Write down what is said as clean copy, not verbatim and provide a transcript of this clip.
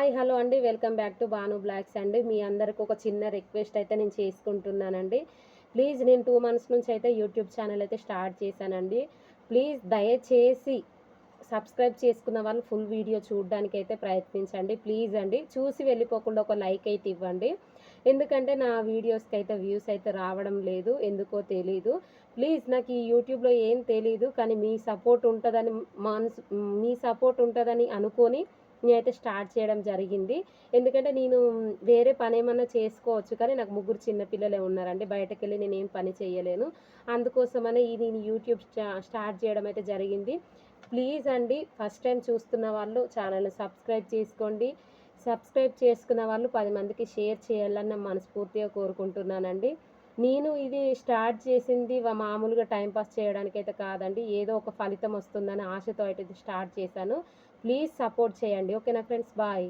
Hi hello అండి. Welcome back to Banu blogs అండి. మీ అందరికి ఒక చిన్న రిక్వెస్ట్ అయితే నేను చేసుకుంటున్నానండి. ప్లీజ్ నేను 2 మంత్స్ నుంచి అయితే యూట్యూబ్ ఛానల్ అయితే స్టార్ట్ చేశానండి. ప్లీజ్ దయచేసి సబ్స్క్రైబ్ చేసుకున్న వాళ్ళు ఫుల్ వీడియో చూడడానికైతే ప్రయత్నించండి. ప్లీజ్ అండి. చూసి వెళ్ళిపోకుండా ఒక లైక్ అయితే ఇవ్వండి. ఎందుకంటే నా వీడియోస్‌కి అయితే వ్యూస్ అయితే రావడం లేదు. ఎందుకో తెలీదు. ప్లీజ్ నాకు ఈ యూట్యూబ్‌లో ఏం తెలీదు. కానీ మీ సపోర్ట్ ఉంటదని అనుకోని నేనైతే స్టార్ట్ చేయడం జరిగింది. ఎందుకంటే నేను వేరే పనేమన్నా చేసుకోవచ్చు. కానీ నాకు ముగ్గురు చిన్న పిల్లలే ఉన్నారండి. బయటకెళ్ళి నేనేం పని చేయలేను. అందుకోసమని నేను యూట్యూబ్ స్టార్ట్ చేయడం అయితే జరిగింది. ప్లీజ్ అండి, ఫస్ట్ టైం చూస్తున్న వాళ్ళు ఛానల్‌ని సబ్స్క్రైబ్ చేసుకోండి. సబ్స్క్రైబ్ చేసుకున్న వాళ్ళు 10 మందికి షేర్ చేయాలని నేను మనస్ఫూర్తిగా కోరుకుంటున్నానండి. నేను ఇది స్టార్ట్ చేసింది మామూలుగా టైమ్ పాస్ చేయడానికైతే కాదండి. ఏదో ఒక ఫలితం వస్తుందని ఆశతో అయితే ఇది స్టార్ట్ చేశాను. ప్లీజ్ సపోర్ట్ చేయండి. ఓకేనా ఫ్రెండ్స్? బాయ్.